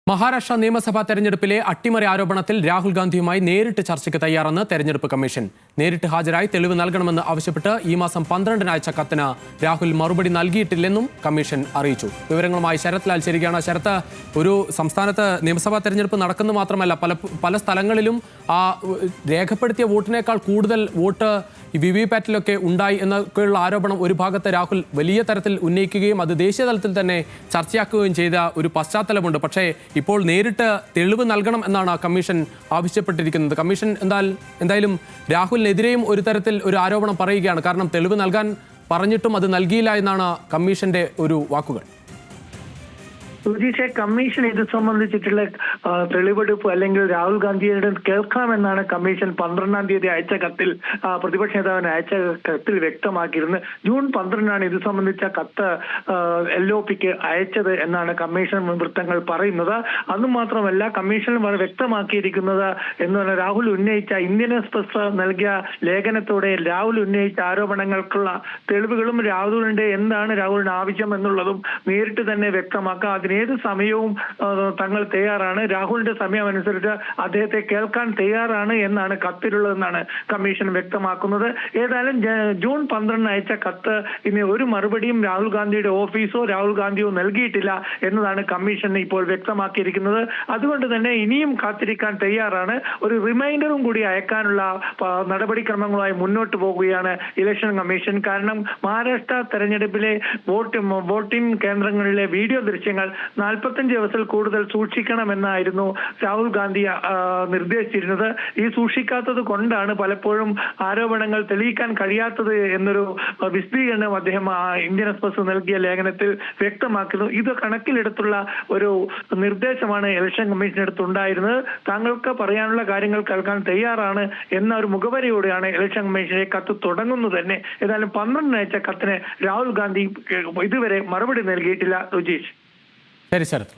മഹാരാഷ്ട്ര നിയമസഭാ തെരഞ്ഞെടുപ്പിലെ അട്ടിമറി ആരോപണത്തിൽ രാഹുൽ ഗാന്ധിയുമായി നേരിട്ട് ചർച്ചയ്ക്ക് തയ്യാറെന്ന് തെരഞ്ഞെടുപ്പ് കമ്മീഷൻ. നേരിട്ട് ഹാജരായി തെളിവ് നൽകണമെന്ന് ആവശ്യപ്പെട്ട് ഈ മാസം 12-ന് അയച്ച കത്തിന് രാഹുൽ മറുപടി നൽകിയിട്ടില്ലെന്നും കമ്മീഷൻ അറിയിച്ചു. വിവരങ്ങളുമായി ശരത് ലാൽ ചേരുകയാണ്. ശരത്ത്, ഒരു സംസ്ഥാനത്ത് നിയമസഭാ തെരഞ്ഞെടുപ്പ് നടക്കുന്നു മാത്രമല്ല, പല സ്ഥലങ്ങളിലും ആ രേഖപ്പെടുത്തിയ വോട്ടിനേക്കാൾ കൂടുതൽ വോട്ട് വിവിപാറ്റിലൊക്കെ ഉണ്ടായി എന്നൊക്കെയുള്ള ആരോപണം ഒരു ഭാഗത്ത് രാഹുൽ വലിയ തരത്തിൽ ഉന്നയിക്കുകയും അത് ദേശീയ തലത്തിൽ തന്നെ ചർച്ചയാക്കുകയും ചെയ്ത ഒരു പശ്ചാത്തലമുണ്ട്. പക്ഷേ ഇപ്പോൾ നേരിട്ട് തെളിവ് നൽകണം എന്നാണ് കമ്മീഷൻ ആവശ്യപ്പെട്ടിരിക്കുന്നത്. കമ്മീഷൻ എന്തായാലും രാഹുലിനെതിരെയും ഒരു തരത്തിൽ ഒരു ആരോപണം പറയുകയാണ്. കാരണം തെളിവ് നൽകാൻ പറഞ്ഞിട്ടും അത് നൽകിയില്ല എന്നാണ് കമ്മീഷന്റെ ഒരു വാക്കുകൾ. സുജീഷെ, കമ്മീഷൻ ഇത് സംബന്ധിച്ചിട്ടുള്ള തെളിവെടുപ്പ് അല്ലെങ്കിൽ രാഹുൽ ഗാന്ധിയുടെ കേൾക്കാമെന്നാണ് കമ്മീഷൻ 12-ാം തീയതി അയച്ച കത്തിൽ പ്രതിപക്ഷ നേതാവിന് അയച്ച കത്തിൽ വ്യക്തമാക്കിയിരുന്നത്. ജൂൺ 12-നാണ് ഇത് സംബന്ധിച്ച കത്ത് LOPക്ക് അയച്ചത് എന്നാണ് കമ്മീഷൻ വൃത്തങ്ങൾ പറയുന്നത്. അതുമാത്രമല്ല, കമ്മീഷൻ വ്യക്തമാക്കിയിരിക്കുന്നത് എന്ന് പറഞ്ഞാൽ രാഹുൽ ഉന്നയിച്ച ഇന്ത്യൻ എക്സ്പ്രസ് നൽകിയ ലേഖനത്തോടെ രാഹുൽ ഉന്നയിച്ച ആരോപണങ്ങൾക്കുള്ള തെളിവുകളും രാഹുലിന്റെ രാഹുലിന്റെ ആവശ്യം എന്നുള്ളതും നേരിട്ട് തന്നെ വ്യക്തമാക്കാം. ഏത് സമയവും തങ്ങൾ തയ്യാറാണ്, രാഹുലിന്റെ സമയം അനുസരിച്ച് അദ്ദേഹത്തെ കേൾക്കാൻ തയ്യാറാണ് എന്നാണ് കത്തിലുള്ളതെന്നാണ് കമ്മീഷൻ വ്യക്തമാക്കുന്നത്. ഏതായാലും ജൂൺ 12-ന് അയച്ച കത്ത് ഇനി ഒരു മറുപടിയും രാഹുൽ ഗാന്ധിയുടെ ഓഫീസോ രാഹുൽ ഗാന്ധിയോ നൽകിയിട്ടില്ല എന്നതാണ് കമ്മീഷൻ ഇപ്പോൾ വ്യക്തമാക്കിയിരിക്കുന്നത്. അതുകൊണ്ട് തന്നെ ഇനിയും കാത്തിരിക്കാൻ തയ്യാറാണ്. ഒരു റിമൈൻഡറും കൂടി അയക്കാനുള്ള നടപടിക്രമങ്ങളുമായി മുന്നോട്ട് പോകുകയാണ് ഇലക്ഷൻ കമ്മീഷൻ. കാരണം മഹാരാഷ്ട്ര തെരഞ്ഞെടുപ്പിലെ വോട്ടിംഗ് കേന്ദ്രങ്ങളിലെ വീഡിയോ ദൃശ്യങ്ങൾ 45 ദിവസത്തിൽ കൂടുതൽ സൂക്ഷിക്കണമെന്നായിരുന്നു രാഹുൽ ഗാന്ധി നിർദ്ദേശിച്ചിരുന്നത്. ഈ സൂക്ഷിക്കാത്തത് കൊണ്ടാണ് പലപ്പോഴും ആരോപണങ്ങൾ തെളിയിക്കാൻ കഴിയാത്തത് എന്നൊരു വിശദീകരണം അദ്ദേഹം ഇന്ത്യൻ എക്സ്പ്രസ് നൽകിയ ലേഖനത്തിൽ വ്യക്തമാക്കുന്നു. ഇത് കണക്കിലെടുത്തുള്ള ഒരു നിർദ്ദേശമാണ് ഇലക്ഷൻ കമ്മീഷൻ അടുത്തുണ്ടായിരുന്നത്. താങ്കൾക്ക് പറയാനുള്ള കാര്യങ്ങൾ കേൾക്കാൻ തയ്യാറാണ് എന്ന ഒരു മുഖവരയോടെയാണ് ഇലക്ഷൻ കമ്മീഷനെ കത്ത് തുടങ്ങുന്നത് തന്നെ. ഏതായാലും 12-ന് അയച്ച കത്തിന് രാഹുൽ ഗാന്ധി ഇതുവരെ മറുപടി നൽകിയിട്ടില്ല. സുജീഷ്. ശരി ശരത്.